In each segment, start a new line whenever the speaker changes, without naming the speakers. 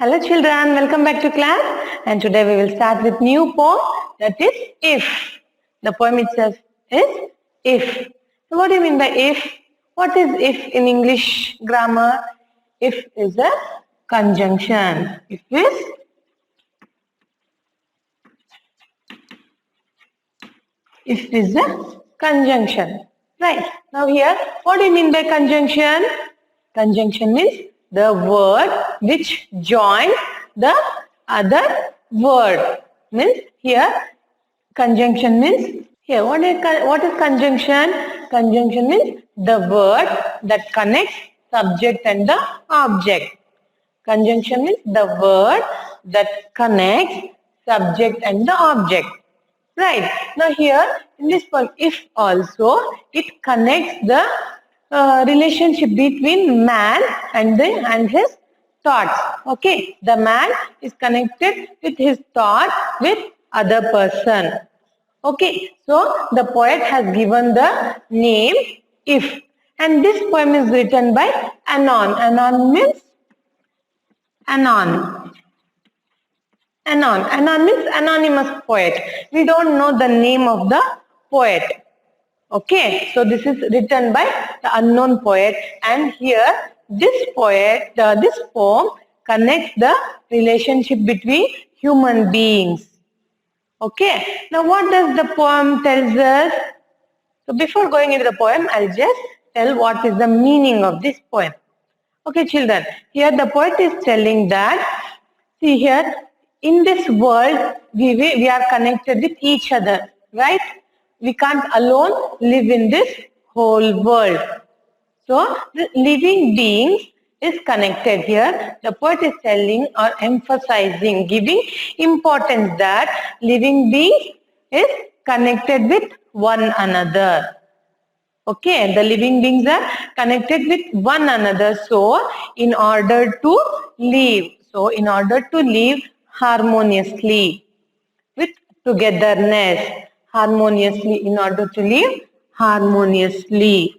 Hello children, welcome back to class, and today we will start with new poem, that is if. The poem itself is if. So what do you mean by if? What is if in English grammar? If is a conjunction. If is a conjunction. Right. Now here, what do you mean by conjunction? Conjunction means the word which joins the other word. Means here, conjunction means here. What is conjunction? Conjunction means the word that connects subject and the object. Conjunction means the word that connects subject and the object. Right. Now here in this poem, if also, it connects the relationship between man and his thoughts. Okay. The man is connected with his thought with other person. Okay. So the poet has given the name if. And this poem is written by Anon. Anon means Anon. Anon means anonymous poet. We don't know the name of the poet. Okay, so this is written by the unknown poet, and here this poem connects the relationship between human beings. Okay, now what does the poem tells us? So before going into the poem, I'll just tell what is the meaning of this poem. Okay, children, here the poet is telling that, see here, in this world, we are connected with each other, right? We can't alone live in this whole world. So, the living beings is connected here. The poet is telling or emphasizing, giving importance that living beings is connected with one another. Okay, the living beings are connected with one another. So, in order to live harmoniously, with togetherness, harmoniously, in order to live harmoniously.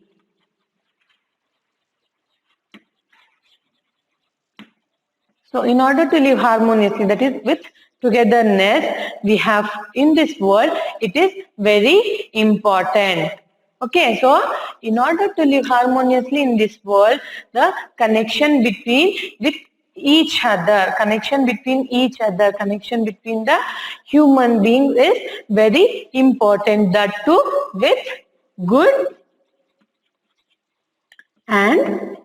So, in order to live harmoniously, that is with togetherness, we have in this world, it is very important. Okay, so in order to live harmoniously in this world, the connection between each other, connection between the human beings is very important. That too with good and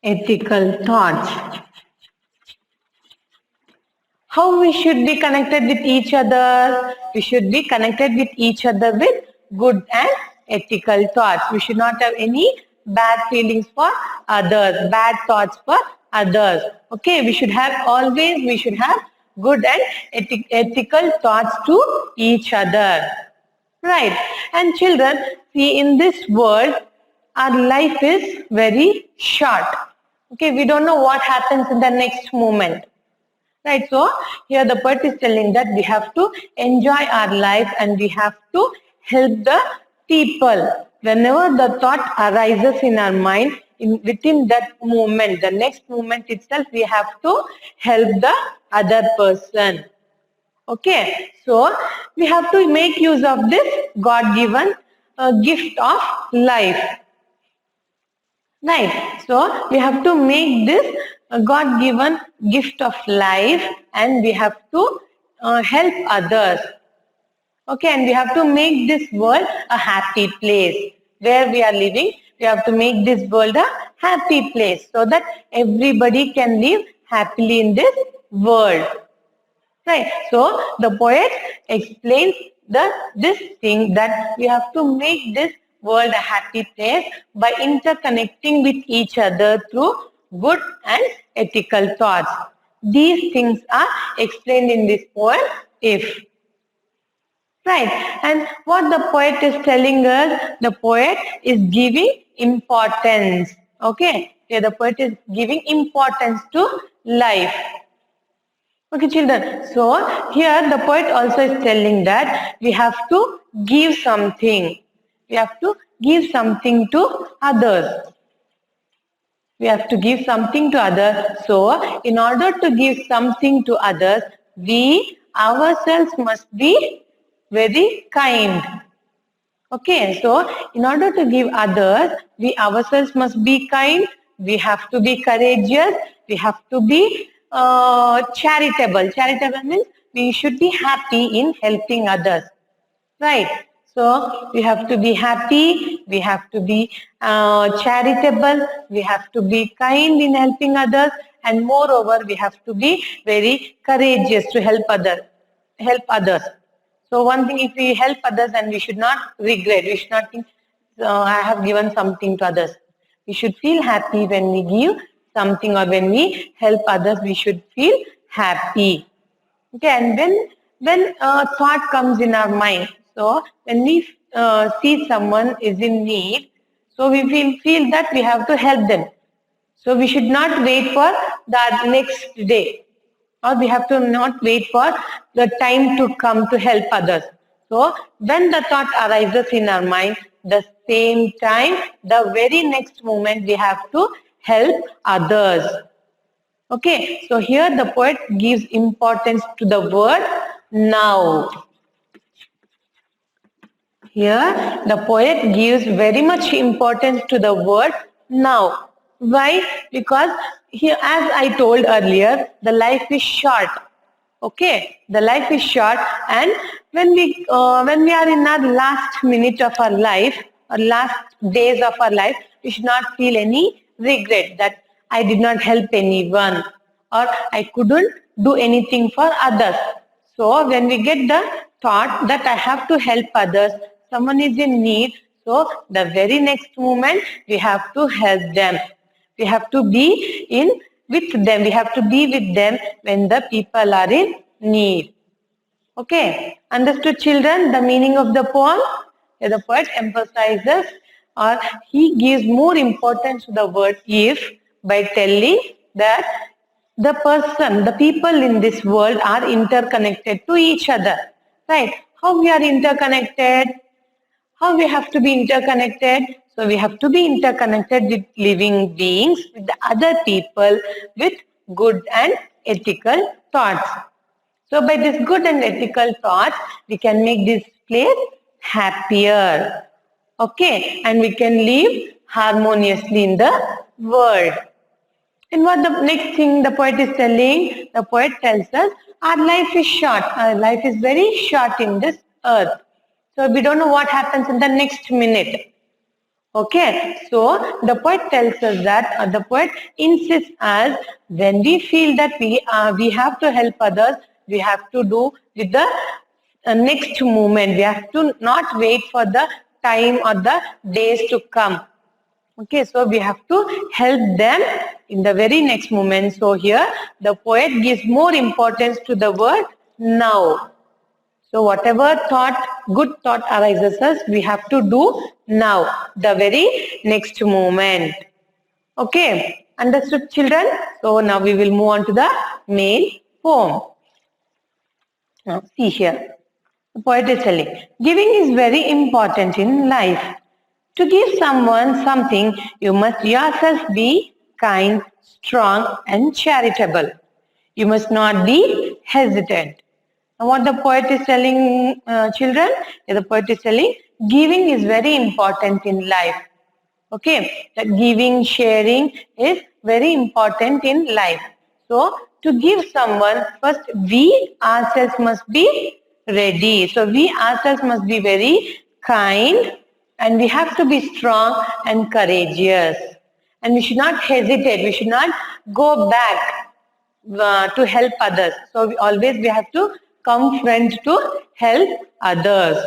ethical thoughts. How we should be connected with each other? We should be connected with each other with good and ethical thoughts. We should not have any bad feelings for others, bad thoughts for others. Okay, we should have good and ethical thoughts to each other. Right. And children, see, in this world, our life is very short. Okay, we don't know what happens in the next moment. Right, so here the poet is telling that we have to enjoy our life and we have to help the people. Whenever the thought arises in our mind, within that moment, the next moment itself, we have to help the other person. Okay, so we have to make use of this God-given gift of life. Right, so we have to make this God-given gift of life, and we have to help others. Okay, and we have to make this world a happy place. Where we are living, we have to make this world a happy place so that everybody can live happily in this world. Right, so the poet explains this thing that we have to make this world a happy place by interconnecting with each other through good and ethical thoughts. These things are explained in this poem, if. Right, and what the poet is telling us, the poet is giving importance. Okay, here the poet is giving importance to life. Okay, children. So here the poet also is telling that we have to give something. We have to give something to others. We have to give something to others. So in order to give something to others, we ourselves must be very kind. Okay, so in order to give others, we ourselves must be kind, we have to be courageous, we have to be charitable. Charitable means we should be happy in helping others, right? So we have to be happy, we have to be charitable, we have to be kind in helping others, and moreover, we have to be very courageous to help others. So one thing, if we help others, and we should not regret, we should not think, I have given something to others. We should feel happy when we give something, or when we help others, we should feel happy. Okay, and when a thought comes in our mind, so when we see someone is in need, so we feel that we have to help them. So we should not wait for the next day, or we have to not wait for the time to come to help others. So when the thought arises in our mind, the same time, the very next moment we have to help others. Okay, so here the poet gives importance to the word now. Here the poet gives very much importance to the word now. Why? Because here, as I told earlier, the life is short. Okay, the life is short, and when we are in our last minute of our life, or last days of our life, we should not feel any regret that I did not help anyone, or I couldn't do anything for others. So when we get the thought that I have to help others, someone is in need, so the very next moment we have to help them. We have to be with them. We have to be with them when the people are in need. Okay, understood, children, the meaning of the poem? Here the poet emphasizes, or he gives more importance to the word if by telling that the person, the people in this world are interconnected to each other. Right? How we are interconnected? How we have to be interconnected? So we have to be interconnected with living beings, with the other people, with good and ethical thoughts. So by this good and ethical thoughts, we can make this place happier. Okay, and we can live harmoniously in the world. And what the next thing the poet is telling? The poet tells us our life is short. Our life is very short in this earth. So we don't know what happens in the next minute. Okay, so the poet tells us that, the poet insists us, when we feel that we have to help others, we have to do with the next moment. We have to not wait for the time or the days to come. Okay, so we have to help them in the very next moment. So here the poet gives more importance to the word now. So whatever good thought arises us, we have to do now, the very next moment. Okay, understood, children? So now we will move on to the main poem. Now see here, the poet is telling, giving is very important in life. To give someone something, you must yourself be kind, strong and charitable. You must not be hesitant. And what the poet is telling, children, the poet is telling, giving is very important in life. Okay, that giving, sharing is very important in life. So to give someone, first we ourselves must be ready. So we ourselves must be very kind, and we have to be strong and courageous. And we should not hesitate. We should not go back to help others. So we have to come front to help others.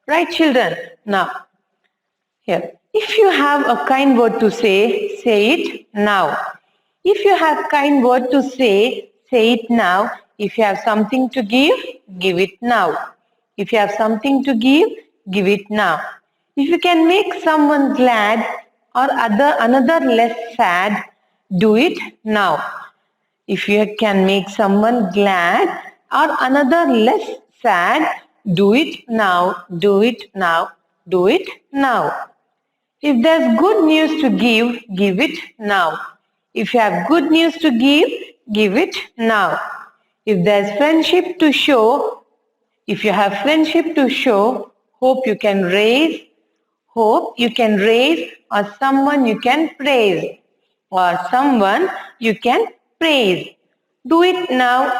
Right, children? Now, here, if you have a kind word to say it now. If you have kind word to say it now. If you have something to give it now. If you have something to give it now. If you can make someone glad or another less sad, do it now. If you can make someone glad or another less sad, do it now, do it now, do it now. If there's good news to give it now. If you have good news to give it now. If there's friendship to show, if you have friendship to show, hope you can raise, or someone you can praise, or someone you can praise. Do it now,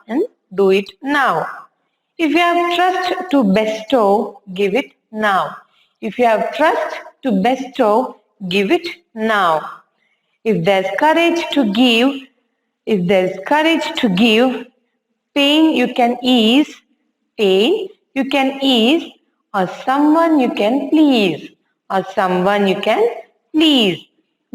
and do it now. If you have trust to bestow, give it now. If you have trust to bestow, give it now. If there's courage to give, if there's courage to give, pain you can ease, pain you can ease, or someone you can please, or someone you can please.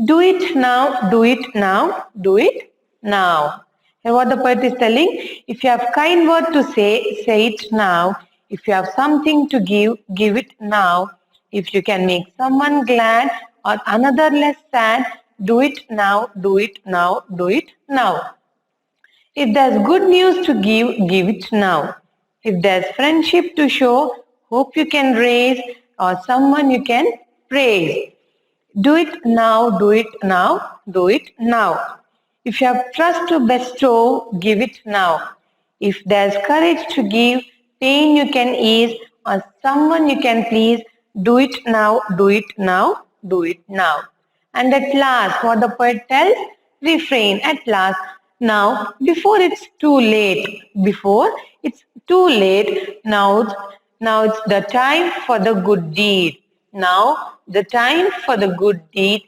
Do it now, do it now, do it now. And what the poet is telling, if you have kind word to say it now. If you have something to give it now. If you can make someone glad or another less sad, do it now, do it now, do it now. If there's good news to give it now. If there's friendship to show, hope you can raise, or someone you can praise. Do it now, do it now, do it now. If you have trust to bestow, give it now. If there's courage to give, pain you can ease, or someone you can please, do it now, do it now, do it now. And at last, what the poet tells, refrain, at last. Now, before it's too late, before it's too late, now it's the time for the good deed. Now, the time for the good deed.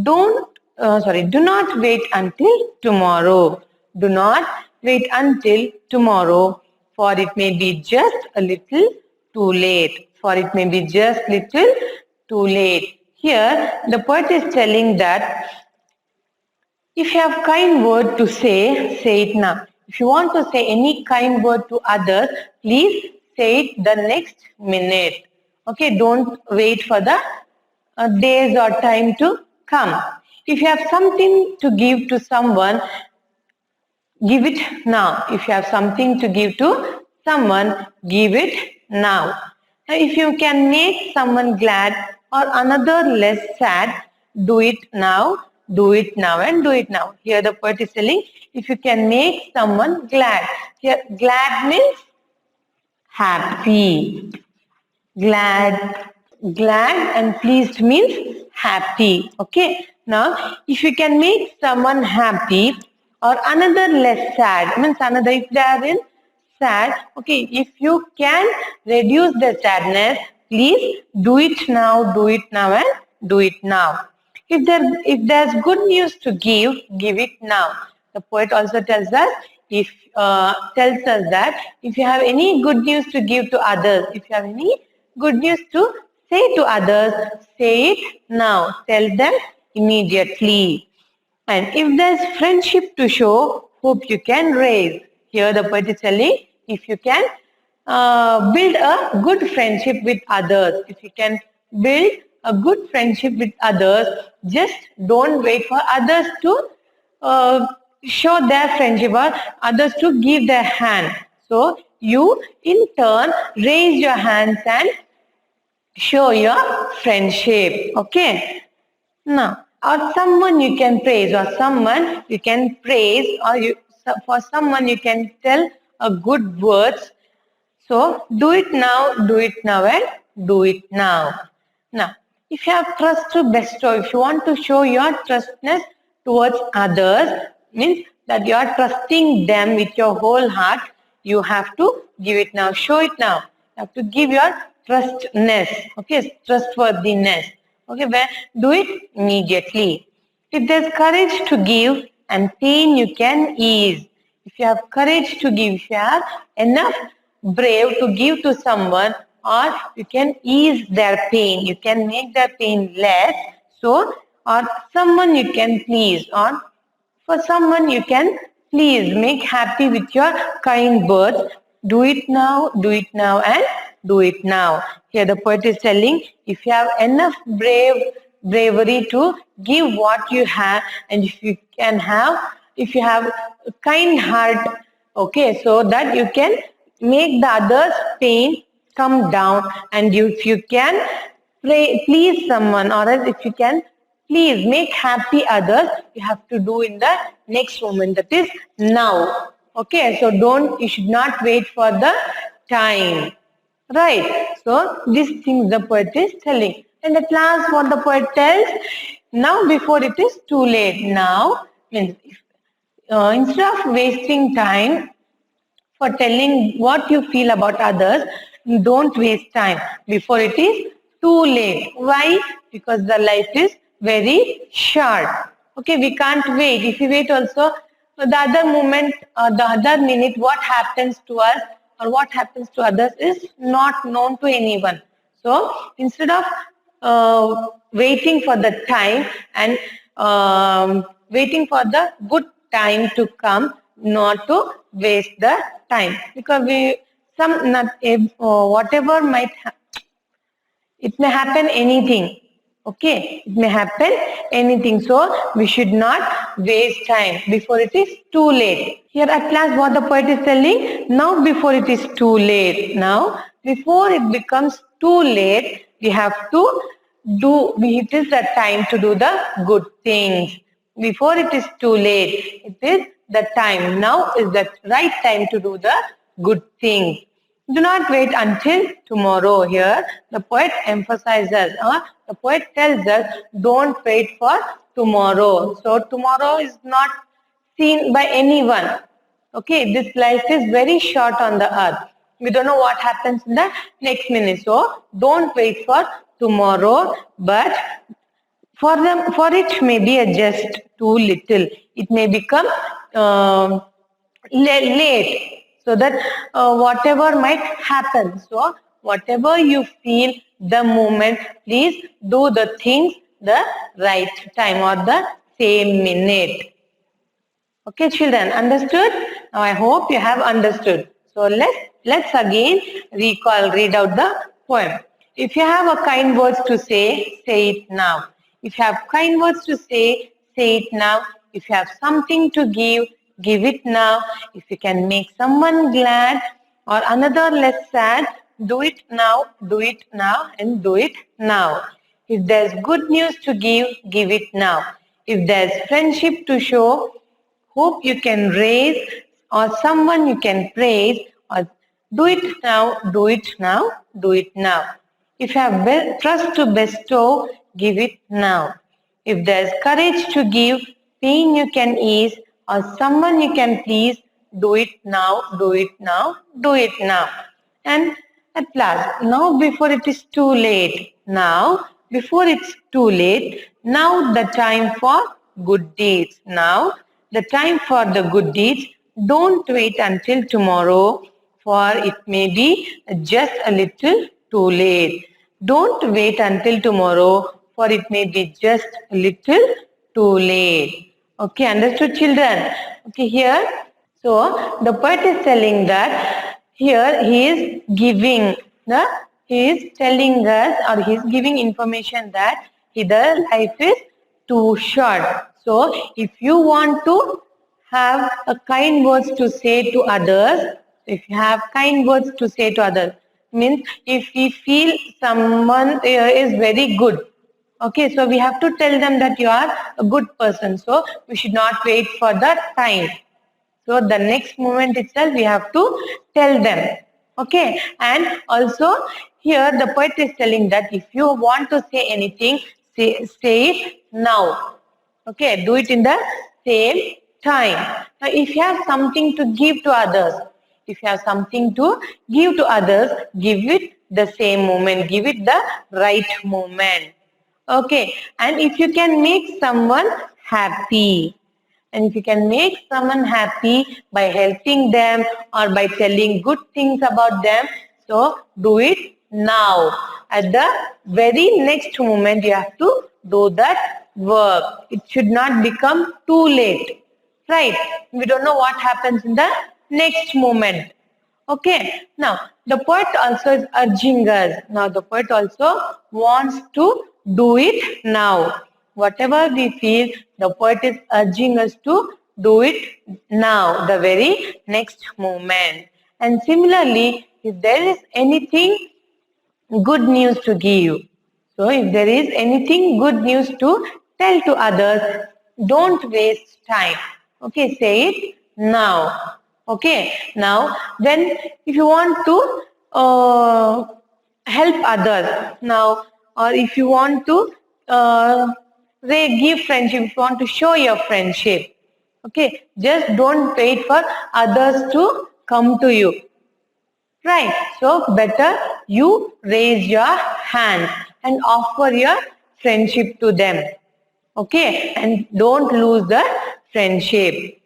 Do not wait until tomorrow. Do not wait until tomorrow, for it may be just a little too late. For it may be just little too late. Here, the poet is telling that if you have kind word to say it now. If you want to say any kind word to others, please say it the next minute. Okay, don't wait for the days or time to come. If you have something to give to someone, give it now. If you have something to give to someone, give it now. If you can make someone glad or another less sad, do it now, do it now, and do it now. Here the poet is telling, if you can make someone glad. Here glad means happy. Glad and pleased means happy. Okay. Now, if you can make someone happy or another less sad, means another, if they are in sad, okay, if you can reduce the sadness, please do it now, and do it now. If there's good news to give it now. The poet also tells us that if you have any good news to give to others, if you have any good news to say to others, say it now. Tell them immediately. And if there's friendship to show, hope you can raise. Here the poet is telling, if you can build a good friendship with others, if you can build a good friendship with others, just don't wait for others to show their friendship or others to give their hand. So you in turn raise your hands and show your friendship. Okay. Now, or someone you can praise, or someone you can praise, or for someone you can tell a good words. So do it now, and do it now. Now, if you have trust to bestow, if you want to show your trustness towards others, means that you are trusting them with your whole heart, you have to give it now, show it now. You have to give your trustness, okay, trustworthiness. Okay, do it immediately. If there's courage to give and pain you can ease. If you have courage to give, if you have enough brave to give to someone, or you can ease their pain, you can make their pain less. So, or someone you can please, or for someone you can please make happy with your kind words. Do it now, and do it now. Here the poet is telling, if you have enough bravery to give what you have, and if you have a kind heart, okay, so that you can make the other's pain come down, and if you can please someone, or else if you can please make happy others, you have to do in the next moment, that is now. Okay, so you should not wait for the time. Right. So these things the poet is telling. And at last what the poet tells, now before it is too late. Now means instead of wasting time for telling what you feel about others, don't waste time before it is too late. Why? Because the life is very short. Okay, we can't wait. If we wait also, the other moment or the other minute, what happens to us or what happens to others is not known to anyone. So instead of waiting for the time and waiting for the good time to come, not to waste the time, because whatever it may happen anything. Okay, it may happen anything. So we should not waste time before it is too late. Here at last what the poet is telling, now before it is too late. Now before it becomes too late, we have to it is the time to do the good things. Before it is too late, it is the time. Now is the right time to do the good things. Do not wait until tomorrow. Here the poet emphasizes, the poet tells us, don't wait for tomorrow. So tomorrow is not seen by anyone. Okay, this life is very short on the earth. We don't know what happens in the next minute. So don't wait for tomorrow, but for it may be just too little. It may become late, so that whatever might happen. So whatever you feel the moment, please do the things the right time or the same minute. Okay, children, understood? Now I hope you have understood. So let's again read out the poem. If you have a kind words to say it now. If you have kind words to say it now. If you have something to give it now. If you can make someone glad or another less sad, do it now, and do it now. If there's good news to give it now. If there's friendship to show, hope you can raise, or someone you can praise, or do it now, do it now, do it now. If you have trust to bestow, give it now. If there's courage to give, pain you can ease, or someone you can please, do it now, do it now, do it now. And at last, now before it is too late. Now, before it's too late, now the time for good deeds. Now, the time for the good deeds. Don't wait until tomorrow, for it may be just a little too late. Don't wait until tomorrow, for it may be just a little too late. Okay, understood, children? Okay, here, so the poet is telling that here he is giving he is telling us, or he is giving information that the life is too short. So if you want to have a kind words to say to others, if you have kind words to say to others, means if we feel someone is very good, okay, so we have to tell them that you are a good person. So we should not wait for the time. So the next moment itself we have to tell them. Okay, and also here the poet is telling that if you want to say anything, say it now. Okay, do it in the same time. Now if you have something to give to others, if you have something to give to others, give it the same moment, give it the right moment. Okay, and if you can make someone happy, and if you can make someone happy by helping them or by telling good things about them, so do it now. At the very next moment, you have to do that work. It should not become too late. Right? We don't know what happens in the next moment. Okay. Now, the poet also is urging us. Now, the poet also wants to do it now. Whatever we feel, the poet is urging us to do it now, the very next moment. And similarly, if there is anything good news to give, So if there is anything good news to tell to others, don't waste time. Okay, say it now. Okay, now then if you want to help others now, or if you want to give friendship, if you want to show your friendship, okay, just don't wait for others to come to you. Right. So better you raise your hand and offer your friendship to them. Okay. And don't lose the friendship.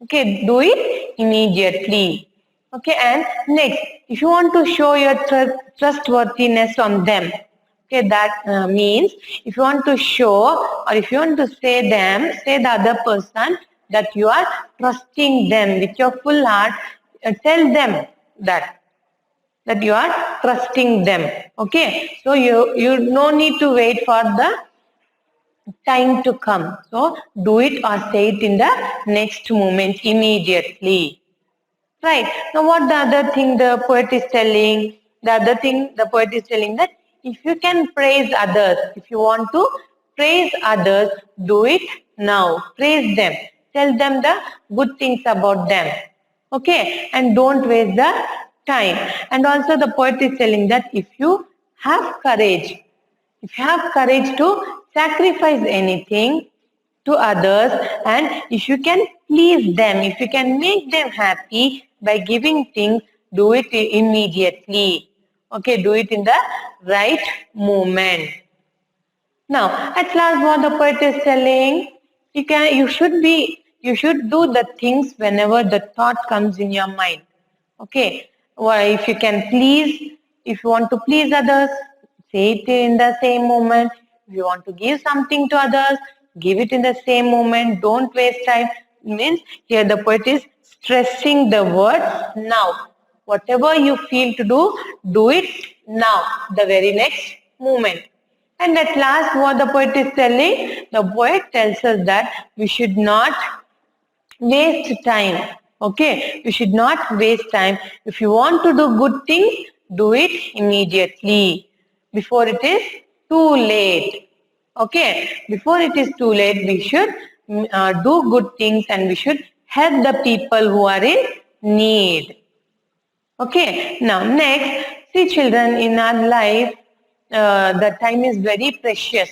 Okay. Do it immediately. Okay. And next, if you want to show your trustworthiness on them, okay, that means if you want to show or if you want to say the other person that you are trusting them with your full heart, tell them that you are trusting them. Okay, so you no need to wait for the time to come. So do it or say it in the next moment immediately. Right. Now what the other thing the poet is telling? The other thing the poet is telling that if you can praise others, if you want to praise others, do it now. Praise them. Tell them the good things about them. Okay. And don't waste the time. And also the poet is telling that if you have courage, if you have courage to sacrifice anything to others, and if you can please them, if you can make them happy by giving things, do it immediately. Okay, do it in the right moment. Now, at last, what the poet is telling, you should do the things whenever the thought comes in your mind. Okay, well, if you can please, if you want to please others, say it in the same moment. If you want to give something to others, give it in the same moment. Don't waste time. Means here the poet is stressing the word now. Whatever you feel to do it now, the very next moment. And at last, what the poet is telling, the poet tells us that we should not waste time. Okay, you should not waste time. If you want to do good things, do it immediately before it is too late. Okay, before it is too late, we should do good things and we should help the people who are in need. Okay, now next, see children, in our life, the time is very precious.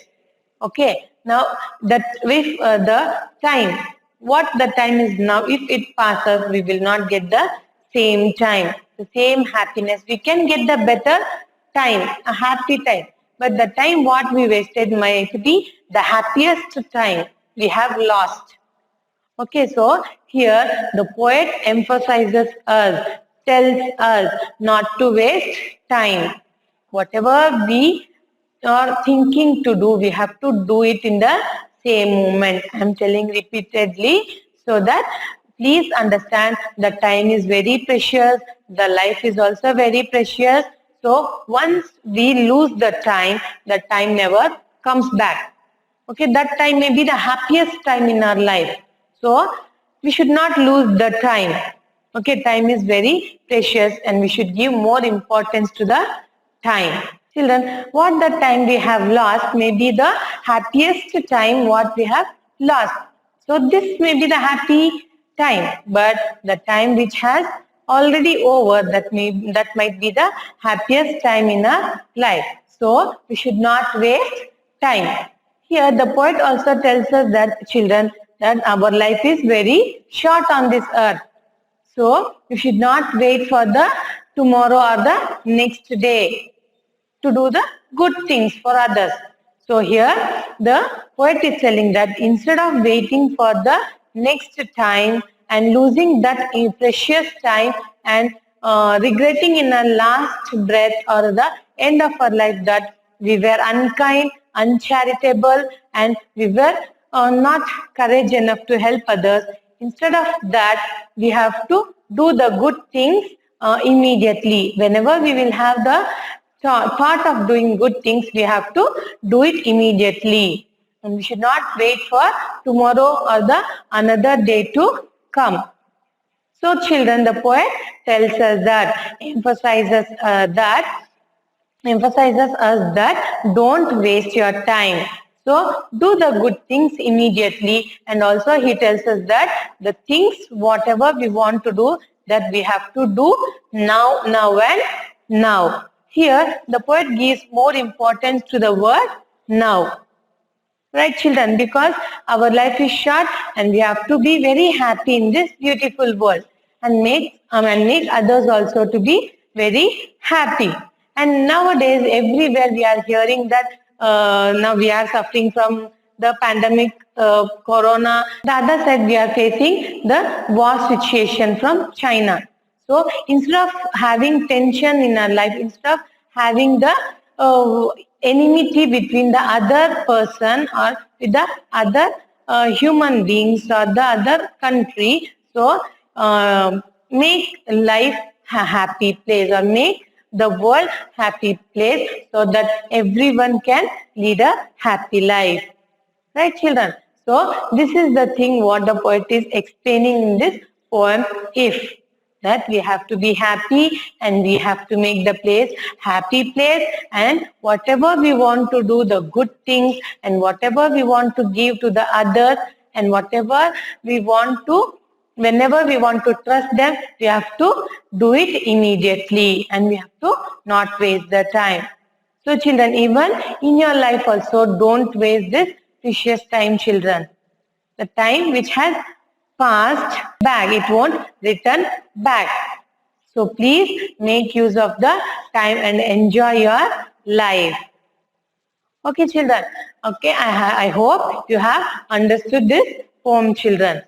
Okay, now that with the time, what the time is now, if it passes, we will not get the same time, the same happiness. We can get the better time, a happy time. But the time what we wasted might be the happiest time we have lost. Okay, so here the poet emphasizes us, tells us not to waste time. Whatever we are thinking to do, we have to do it in the same moment. I am telling repeatedly so that please understand the time is very precious, the life is also very precious. So once we lose the time never comes back. Okay, that time may be the happiest time in our life. So we should not lose the time. Okay, time is very precious and we should give more importance to the time. Children, what the time we have lost may be the happiest time what we have lost. So this may be the happy time, but the time which has already over, that might be the happiest time in our life. So we should not waste time. Here the poet also tells us that children, that our life is very short on this earth. So you should not wait for the tomorrow or the next day to do the good things for others. So here the poet is telling that instead of waiting for the next time and losing that precious time and regretting in our last breath or the end of our life that we were unkind, uncharitable, and we were not courage enough to help others. Instead of that, we have to do the good things immediately. Whenever we will have the thought of doing good things, we have to do it immediately. And we should not wait for tomorrow or the another day to come. So children, the poet tells us that, emphasizes that emphasizes us that don't waste your time. So do the good things immediately, and also he tells us that the things whatever we want to do, that we have to do now, and now. Here the poet gives more importance to the word now. Right, children, because our life is short and we have to be very happy in this beautiful world, and make others also to be very happy. And nowadays, everywhere we are hearing that now we are suffering from the pandemic, corona. The other side, we are facing the war situation from China. So instead of having tension in our life, instead of having the uh, enmity between the other person or with the other human beings or the other country, so make life a happy place, or make the world happy place, so that everyone can lead a happy life. Right, children? So this is the thing what the poet is explaining in this poem, If. That we have to be happy and we have to make the place happy place, and whatever we want to do, the good things, and whatever we want to give to the others, and whatever we want to, whenever we want to trust them, we have to do it immediately, and we have to not waste the time. So children, even in your life also, don't waste this precious time, children. The time which has passed back, it won't return back. So please make use of the time and enjoy your life. Okay, children. Okay, I hope you have understood this poem, children.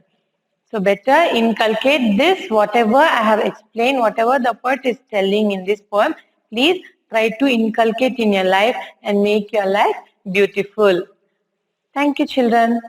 So better inculcate this, whatever I have explained, whatever the poet is telling in this poem, please try to inculcate in your life and make your life beautiful. Thank you, children.